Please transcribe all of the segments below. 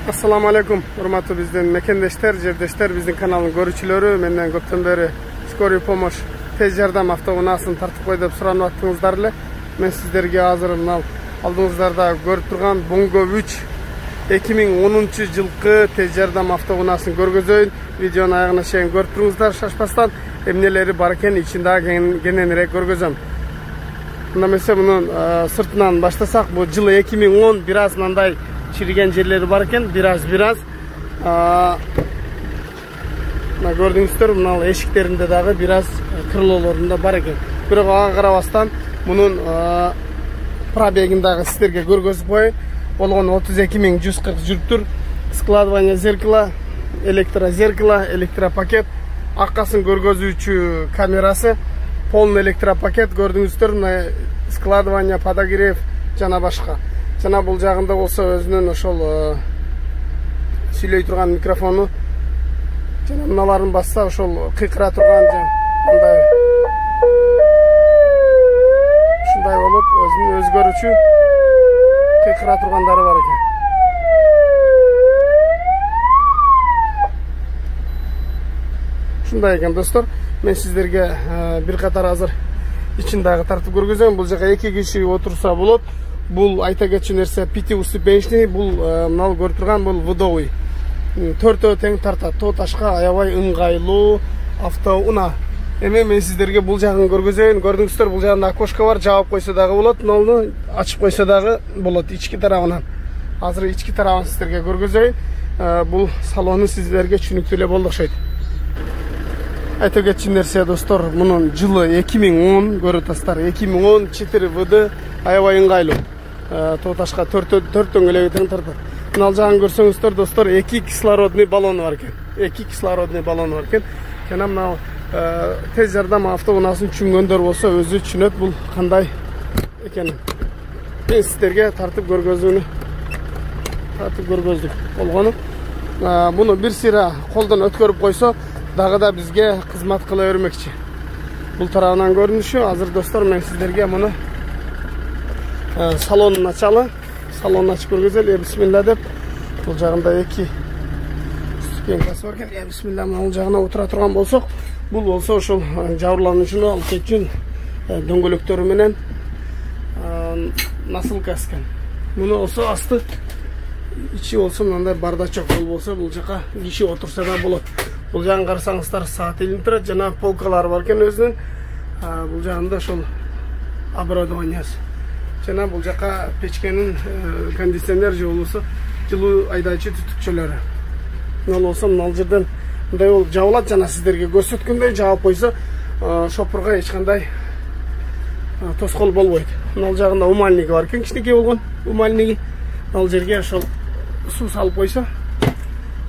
Assalamu alaikum, hurmatly bizden mekendeşler, жердештер, bizden kanalın görücülörü, menden köpten beri Skoriy Pomosh tez yardam avtounaaсын tartıp koy dep suranıp attığınızдар эле. Men sizlerge азыр мына алдыңыздарда көрүп турган Bongo 3 2010-жылкы tez yardam avtounаасын көргөзөйүн. Видеонун аягына чейин көрүп туруңуздар, шашпастан эмнелери бар экен ичинде кененирээк көргөзөм. Мына эмесе мунун сыртынан баштасак, бул жылы 2010 бир аз мындай çirigen yerleri var ekan, biraz. Mına gördüğünüzдөр, mına eşiklerinde dağı biraz kırılolorunda var ekan. Biroq ага карабастан bunun пробегиндагы сиздерге көргөзүп коеюн. Болгону 32.140 жүрүптүр. Складывание зеркала, электрозеркало, электропакет, аккасын көргөзүүчү камерасы, полный электропакет көрдүңүздөр, мына складывание подогрев жана башка. Жана бул жагында болсо өзүнүн ошол сүйлөй турган микрофону, жана мыналарын басса ошол кыйкыра турган мындай ушундай болуп өзүнүн өзгөрүүчү кыйкыра тургандары бар экен. Ушундай экен достор. Мен сиздерге бир катар азыр ичиндагы тартып көргөзөм. Бул жака 2 киши отурса болот. Бул айта кетчү нерсе пятиуступенчный, бул мына көрүп турган бул водовый. Төртөө тең тартат. Тоо ташка аябай ыңгайлуу автоунаа. Эми мен сиздерге бул жагын көргөзөйүн. Көрдүңүздөр, бул жагында окошко бар, жаап койсо дагы болот, нолну ачып койсо дагы болот ички тарабынан. Азыр ички тарабын сиздерге көргөзөйүн. Бул салону сиздерге түшүнүктүү эле болду окшойт. Айта кетчү нерсе достор, мунун жылы 2010 көрөтасыздар. 2010 4 ВД аябай ыңгайлуу. Тоо ташка төрттөн эле тең тартат. Мына жагын көрсөңүздөр достор, 2 кислородный баллону бар экен. 2 кислородный баллону бар экен. Жана мына тез жардам автоунаасын түшүнгөндөр болсо өзү түшүнөт бул кандай экенин. Мен сиздерге тартып көргөздүк болгону. Буну бир сыйра колдон өткөрүп койсо дагы да бизге кызмат кыла бермекчи. Бул тарабынан көрүнүшү. Азыр достор, мен сиздерге муну салонун ачалы. Салонун ачып көргөзөлү. Бисмилла деп. Бул жагында 2 ступенькасы бар экен. Бисмилла, бул жагына отура турган болсок, бул болсо ошол жабырлануучуну алып кетчүн дөңгөлөктөрү менен насылкасы экен. Муну болсо асты ичи болсо мындай бардачок болсо, бул жака киши отурса да болот. Бул жагын карасаңыздар, саат илинип турат, жана полкалары бар экен өзүнүн. Бул жагында ошол оборудованиясы. Жана бул жака печкенин кондиционер же болбосо жылуу айдачы түтүкчөлөрү. Мына болсо мына жерден мындай болуп жабылат, жана сиздерге көрсөткөндөй жаап койсо шопурга эч кандай тоскоол болбойт. Мына жагында умальниги бар экен, кичинекей болгон умальниги. Ал жерге ошол суу салып койсо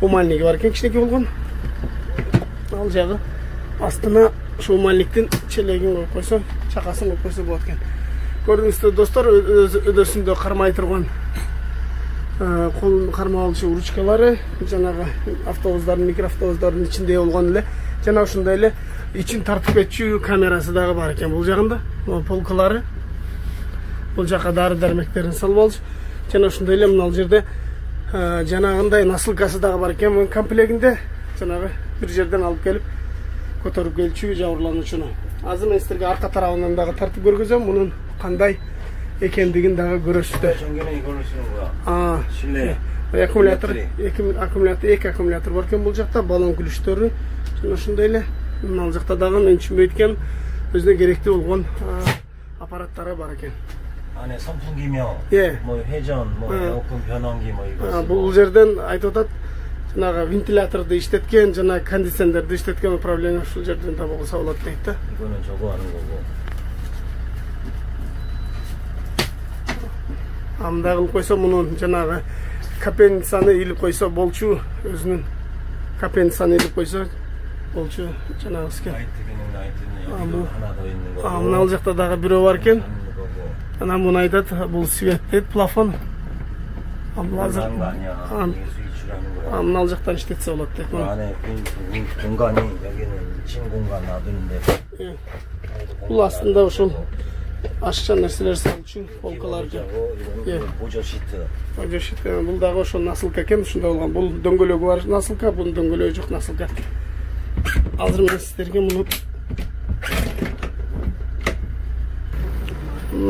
умальниги бар экен, кичинекей болгон. Ал жагы астына ошо умальниктин челегин коюп койсо, чакасын коюп койсо болот экен. Көрдүңүздөр достор, өдөсүндө кармай турган кол кармап алуучу ручкалары, жанагы автобустардын, микроавтобустардын ичинде болгон эле. Жана ушундай эле ичин тартып кетчү камерасы дагы бар экен бул жагында. Полкалары. Бул жака дары-дармектерин салып алчу. Жана ушундай эле мына жерде жанагындай насылкасы дагы бар экен комплегинде. Жанагы бир жерден алып келип көтөрүп келчү жабырлануучуну. Азыр мен сиздерге арка тарабынан дагы тартып көргөзөм. Мунун кандай экендигин дагы көрөсүздөр. Аккумулятор, 2 аккумулятор бар экен бул жакта, баллон күлүштөрү. Жана ушундай эле мына жакта дагы мен түшүнбөйт экен өзүнө керектүү болгон аппараттары бар экен. 안에 선풍기며 뭐 회전, 뭐 에어컨 변환기 뭐 이거. бул жерден айтып атат, жанагы вентиляторду иштеткен, жана кондиционерди иштеткен управление ушул жерден табылса болот дейт да. 이거는 저거 하는 거고. Мындай кылып койсо, мунун жанагы капельницаны илип койсо болчу, өзүнүн капельницаны илип койсо болчу жанагыска. Мына жакта дагы бирөө бар экен. Ana bunu aytat, bul svet deyt, plafon. Mına alacaktan işletse olad deyt. 안에 공간이 여기는 진 공간 놔두는데. Bul aslında ошол ашча нерселер салуу үчүн полкаларды. Божо шиты. Божо шиты. Бул дагы ошол насылка экен, ушундай болгон. Бул дөңгөлөгү бар насылка, бунун дөңгөлөгү жок насылка. Азыр мен сиздерге муну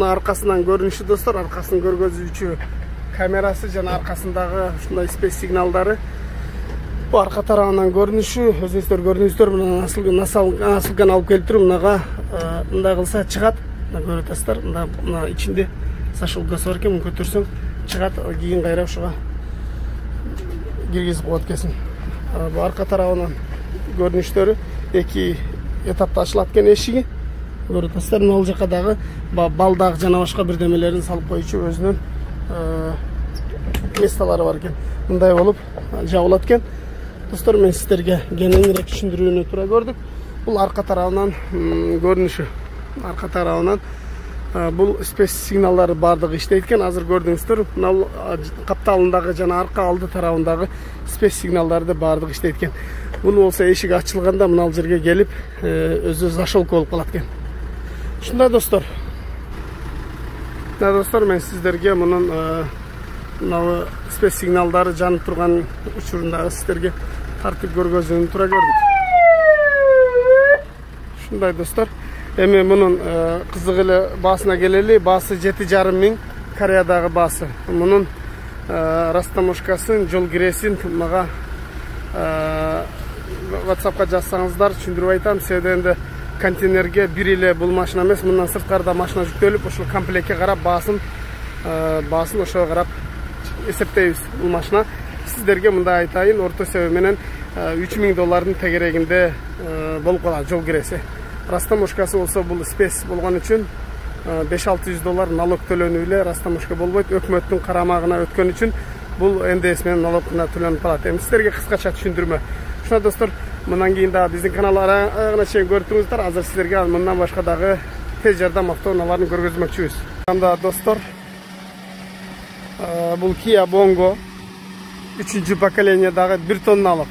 аркасынан көрүнүшү достор, аркасын көргөзүүчү камерасы жана аркасындагы ушундай спец сигналдары. Бул арка тарабынан көрүнүшү, өзүңүздөр көрдүңүздөр, мына насылканы алып келип туруп, мынага мындай кылса чыгат. Мына көрүп атасыздар, мына ичинде зашелкасы бар экен, муну көтөрсөң чыгат, кийин кайра ушуга киргизип коет экенсиң. Бул арка тарабынан көрүнүштөрү эки этапта ачылат экен эшиги. Көрүп атасыздар, мына ал жака дагы балдак жана башка бирдемелерин салып коюучу өзүнүн месталары бар экен. Мындай болуп жабылат экен. Достор, мен сиздерге кеңирээк түшүндүрүүнү туура көрдүк. Бул арка тарабынан көрүнүшү. Арка тарабынан бул спец сигналдары бардыгы иштейт экен. Азыр көрдүңүздөр, мына капталындагы жана арка алды тарабындагы спец сигналдары бардыгы иштейт экен. Муну болсо эшик ачылганда мына жерге келип өзү зашелка болуп калат экен. Ушундай достор. Мына достор, мен сиздерге мунун мына спец сигналдары жанып турган учурундагы сиздерге тартып көргөзүүнү туура көрдүк. Ушундай достор. Эми мунун кызык эле баасына келели. Баасы 7,5 миң, Кореядагы баасы. Мунун растаможкасын, жол киресин мага WhatsApp'ка жазсаңыздар, түшүндүрүп айтам. Себеби контейнерге бир эле бул машина эмес, мындан сырткарда машина жүктөлүп, ошол комплектке карап баасын ошого карап эсептейбиз бул машина. Сиздерге мындай айтайын, орто себеби менен $3,000 тегерегинде болуп калат жол киреси. Растаможкасы болсо бул спец болгон үчүн $500-600 налог төлөнүп эле растаможка болбойт. Өкмөттүн карамагына өткөн үчүн бул НДС менен налогуна төлөнүп калат. Эми сиздерге кыскача түшүндүрмө. Ушуна достор, мындан кийин дагы биздин канал аягына чейин көрүп туруңуздар. Азыр сиздерге мындан башка дагы тез жардам автоунааларын көргөзмөкчүбүз. Анда достор, бул Kia Bongo 3-cü поколениядагы 1 тонналык.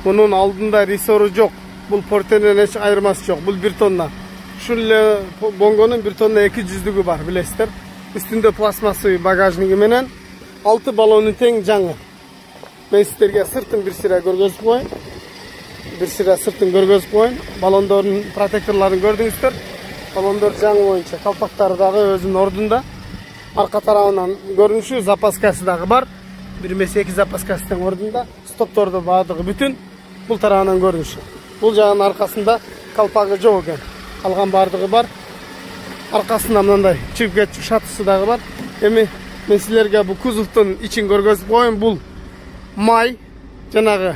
Мунун алдында ресору жок. Бул Porsche'нен эч айырмасы жок. Бул 1 тонна. Ушул эле Bongo'нун 1 тонна 200'лүгү бар, билесиздер. Үстүндө пластмассовый багажниги менен 6 баллону тең жаңы. Мен сиздерге сыртын бир сыра көргөзүп коеюн. Баллондордун протекторлорун көрдүңүздөр. Баллондор жаңы боюнча, калпактары дагы өзүнүн ордунда. Арка тарабынан көрүнүшү, запаскасы дагы бар. 1/2 запаскасы тең ордунда. Стопторду баардыгы бүтүн. Бул тарабынан көрүнүшү. Бул жагынын аркасында калпагы жок экен. Калган баардыгы бар. Аркасында мындай чиркет шатысы дагы бар. Эми мен силерге бул кузовдун ичин көргөзүп коеюн. Бул май жанагы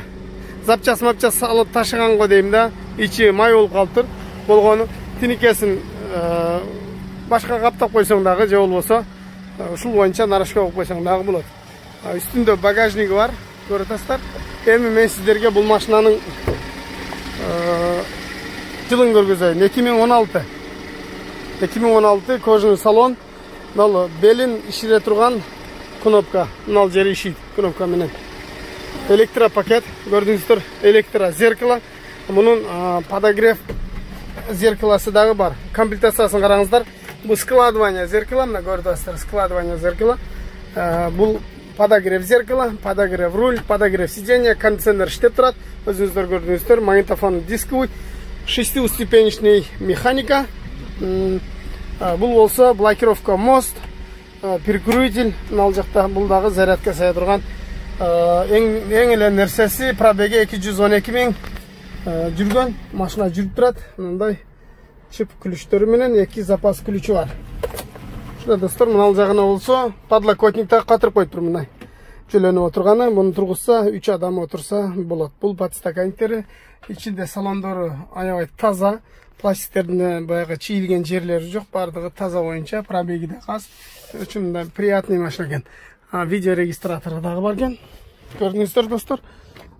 запчас салып ташыганго дейм да. Ичи май болуп калыптыр. Болгону тиникесин башка каптап койсоң дагы же болбосо ушул боюнча нарашка болуп койсоң дагы болот. Үстүндө багажниги бар, көрүп атасыздар. Эми мен сиздерге бул машинанын жылын көргөзөйүн. 2016 кожаный салон. Мына белин ишире турган кнопка. Мына жери ишейт кнопка менен. Электропакет, көрдүңүздөр, электро зеркало. Мунун подогрев зеркаласы дагы бар. Комплектациясын караңыздар. Бул складывание зеркала, мына көрүп атасыздар, складывание зеркала. Бул подогрев зеркала, подогрев руль, подогрев сиденья, кондиционер иштеп турат. Өзүңүздөр көрдүңүздөр, магнитофон дисковый, 6-ступенечный механика. Бул болсо блокировка мост, перекрутитель, мына жакта бул дагы зарядка сая турган. Эң эле нерсеси пробеги 212 миң жүргөн, машина жүрүп турат. Мындай чип ключтөрү менен 2 запас ключу бар. Ушунда достор, мына жагына болсо подлокотникте катырып коюптур мындай. Жөлөнүп отурганы, муну тургузса 3 адам отурса болот. Бул подстаканниктери, ичинде салондору аябай таза, пластиктердин баягы чийилген жерлери жок, бардыгы таза боюнча, пробеги да аз. Үчүн да приятный машина экен. Видео регистратору дагы бар экен. Көрдүңүздөр достор.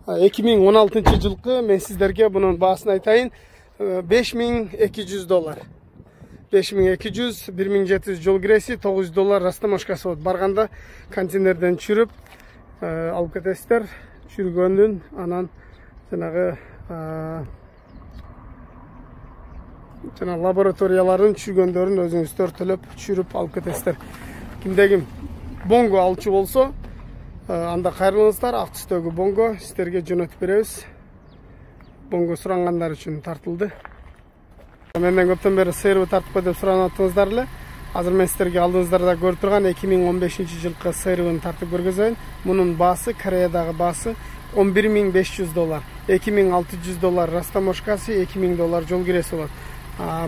2016 жылкы мен сиздерге бунун баасын айтайын. $5,200. 5,200, 1,700 жол киреси, $900 растаможкасы болот. Барганда контейнерден чүрүп алып кетесиздер. Чүргөндүн анан жанагы жана лабораторияларын түшүргөндөрүн өзүңүздөр төлөп түшүрүп алып кетесиздер. Кимде ким бонго алчу болсо, анда кайрылыңыздар. Ак түстөгү бонго сиздерге жөнөтүп беребиз. Бонго сурангандар үчүн тартылды. Менден көптөн бери сыйырбы тартып деп суранып атыңыздар эле. Азыр мен сиздерге алдыңыздарда көрүп турган 2015 жылкы сыйырбын тартып көргөзөйүн. Мунун баасы, Кореядагы баасы $10.500, $2.600 растаможкасы, $2.000 жол киреси болот.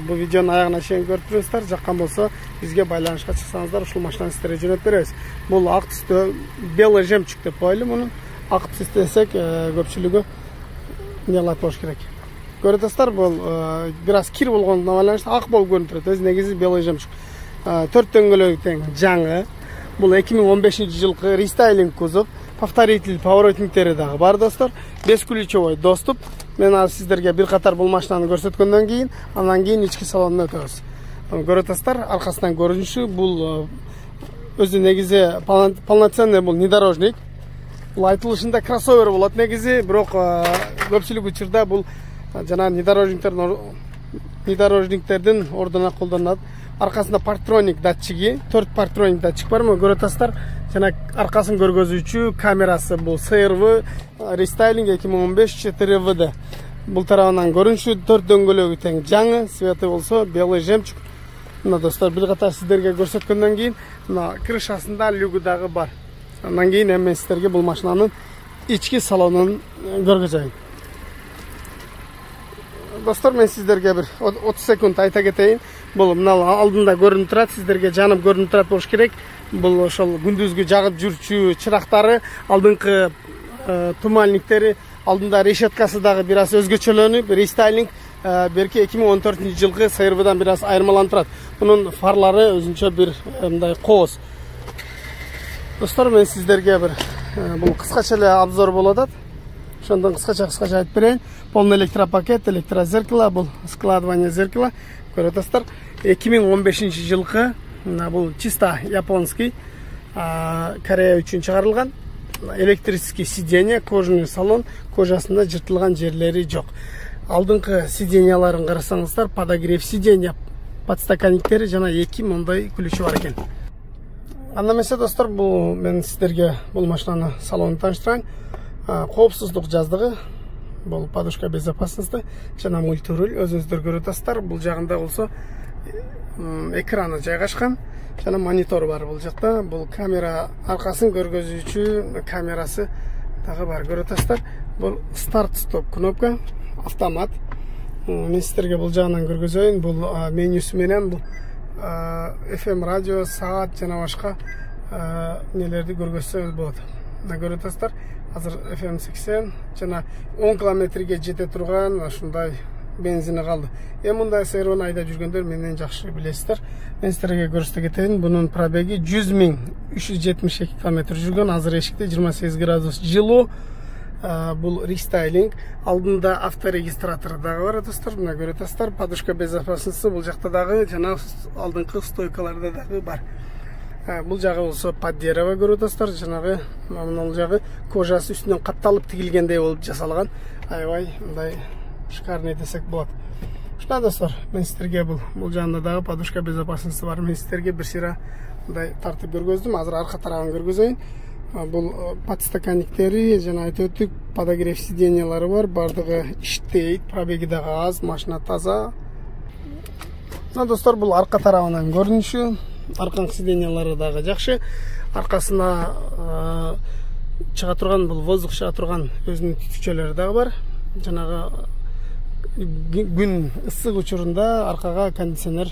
Бу видеонун аягына чейин көрүп туруңуздар. Жаккан болсо бизге байланышка чыксаңыздар, ушул машинаны сиздерге жөнөтүп беребиз. Бул ак түстө белый жемчуг деп коелу муну. Ак түс десек көпчүлүгү эмне болуш керек. Көрөтөсүздөр, бул бир аз кир болгондуна байланыштуу ак болуп көрүнүп турат. Өзү негизи белый жемчуг. 4 дөңгөлөк тең жаңы. Бул 2015 жылкы рестайлинг кузов. Повторитель поворотниктери дагы бар достор. Бесключевой доступ. Мен азыр сиздерге бир катар бул машинаны көрсөткөндөн кийин, андан кийин ички салонуна өтөбүз. Көрөтөсүздөр, аркасынан көрүнүшү бул өзү негизи полноценный бул внедорожник. Бул айтылышында кроссовер болот негизи, бирок көпчүлүк учурда бул жана внедорожниктердин ордуна колдонулат. Аркасында партроник датчиги, 4 партроник датчик бар, көрөтөсүздөр. Жана аркасын көргөзүүчү камерасы бул CRV рестайлинг 2015 4VD. Бул тарабынан көрүнүшү 4 дөңгөлөгү тең жаңы, свети болсо белый жемчуг. Мына достор, бир катар сиздерге көрсөткөндөн кийин, мына крышасында люгу дагы бар. Андан кийин мен сиздерге бул машинанын ички салонун көргөзөйүн. Достор, мен сиздерге бир 30 секунд айта кетейин. Бул мына алдында көрүнүп турат, сиздерге жанып көрүнүп турат болуш керек. Бул ошол күндүзгү жагып жүрчү чырактары, алдыңкы тумальниктери, алдында решеткасы дагы бир аз өзгөчөлөнүп, рестайлинг берки 2014 жылкы сыйырбыдан бир аз айырмаланып турат. Мунун фарлары өзүнчө бир мындай кооз. Достор, мен сиздерге бир бул кыскача эле обзор болуп атат. Ошондон кыскача айтып берейин. Полный электропакет, электрозеркало, бул складывание зеркала. Көрөтөсүздөр, 2015 жылкы, бул чисто японский, Корея үчүн чыгарылган. Электрический сиденье, кожаный салон, кожасында жыртылган жерлери жок. Алдыңкы сиденьяларын карасаңыздар, подогрев сиденья, подстаканниктери жана 2 мындай ключу бар экен. Анда эмесе достор, бул мен сиздерге бул машинаны салонун тааныштырайын. Коопсуздук жаздыгы, бул подушка безопасности жана мультируль өзүңүздөр көрөтөсүздөр. Бул жагында болсо экраны жайгашкан жана монитор бар бул жакта. Бул камера, аркасын көргөзүүчү камерасы дагы бар, көрөтөсүздөр. Бул старт-стоп кнопка, автомат. Мен сиздерге бул жагынан көргөзөйүн. Бул менюсу менен бул FM радио, саат жана башка нелерди көргөзсөңүз болот. Мына көрөтөсүздөр, азыр FM 80 жана 10 километрге жете турган ушундай бензини калды. Мындай сыйырбын айдап жүргөндөр менден жакшы билесиздер. Мен сиздерге көрсөтө кетейин. Бунун пробеги 100.372 км жүргөн. Азыр эшикте 28 градус жылуу. Бул рестайлинг. Алдында авторегистратор дагы бар достор. Мына көрөтөсүздөр, подушка безопасности бул жакта дагы жана алдыңкы стойкаларда дагы бар. Бул жагы болсо под дерево көрөтөсүздөр, жанагы мына жагы кожасы үстүнөн катталып тигилгендей болуп жасалган. Аябай мындай шикарный десек болот. Ушта достор, мен сиздерге бул жанында дагы подушка безопасности бар. Мен сиздерге бир сыйра мындай тартып көргөздүм. Азыр арка тарабын көргөзөйүн. Бул подстаканниктери жана айтып өттүк, подогрев сиденьялары бар. Бардыгы иштейт, пробеги дагы аз, машина таза. Мына достор, бул арка тарабынан көрүнүшү. Арканкы сиденьялары дагы жакшы. Аркасына чыга турган, бул воздух чыга турган өзүнүн түтүкчөлөрү дагы бар. Жанагы күн ысык учурунда аркага кондиционер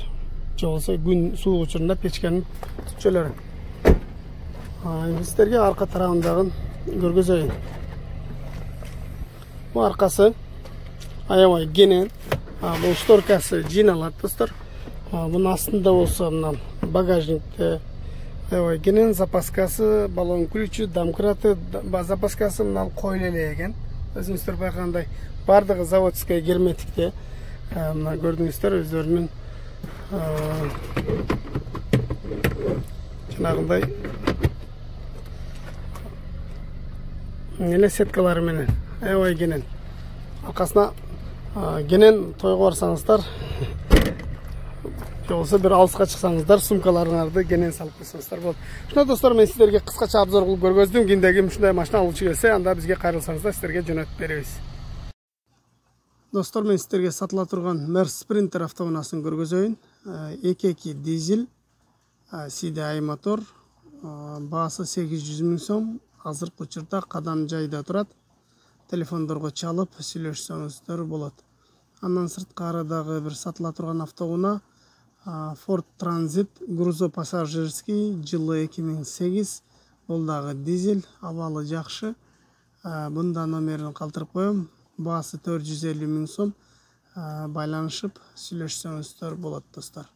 же болбосо күн суук учурунда печканын түтүкчөлөрү. Сиздерге арка тарабындагын көргөзөйүн. Бул аркасы аябай кенен. Бул шторкасы жийналат достор. Bunun астында болсо мына багажникте аябай кенен, запаскасы, баллон ключу, домкраты, запаскасы мына койлу эле экен. Өзүңүздөр байкагандай бардыгы заводская герметикте. Мына көрдүңүздөр өздөрүнүн жанагындай эле сеткалары менен аябай кенен. Аркасына кенен тойго барсаңыздар же болбосо бир алыска чыксаңыздар сумкаларыңарды кенен салып койсоңуздар болот. Ушундай достор, мен сиздерге кыскача обзор кылып көргөздүм. Кимдеги ушундай машина алуучу келсе, анда бизге кайрылсаңыздар сиздерге жөнөтүп беребиз. Достор, мен сиздерге сатыла турган Mercedes Sprinter автоунаасын көргөзөйүн. 2.2 дизель, CDI мотор, баасы 800 000 сом. Азыркы учурда кадам жайда турат. Телефондорго чалып сүйлөшсөңүздөр болот. Андан сырткары дагы бир сатыла турган автоунаа Ford Transit грузопассажирский, жылы 2008. Бул дагы дизель, абалы жакшы. Бунда номерин калтырып коем. Баасы 450 000 сом. Байланышып сүйлөшсөңүздөр болот достор.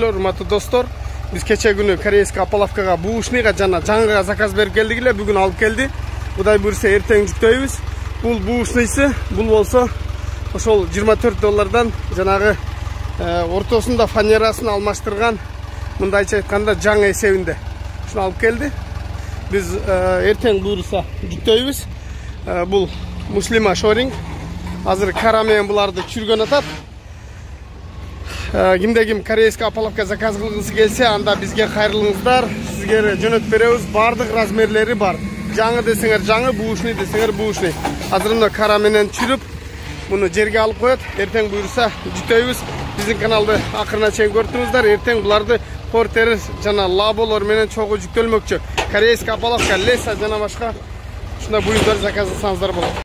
Урматтуу достор, биз кече күнү корейский Апаловкага буушныйга жана жаңыга заказ берип келдик эле, бүгүн алып келди. Кудай буйрса эртең жүктөйбүз. Бул буушныйсы, бул болсо ошол $24 жанагы ортосунда фанерасын алмаштырган, мындайча айтканда жаңы эсебинде. Ушуну алып келди. Биз эртең буйрса жүктөйбүз. Бул Муслима Шоринг. Азыр кара менен буларды чүргөн атат. Кимде ким корейский Апаловка заказ кылгысы келсе, анда бизге кайрылыңыздар. Сизге жөнөтүп беребиз. Бардык размерлери бар. Жаңы десеңер жаңы, буушный десеңер буушный. Азыр мына кара менен чүрүп, муну жерге алып коет. Эртең буйрса жүктөйбүз. Биздин каналды акырына чейин көрдүңүздөр. Эртең буларды портерер жана лаболор менен чогуу жүктөлмөкчү. Корейский Апаловка, Леса жана башка ушундай буюмдар заказ кылсаңыздар болот.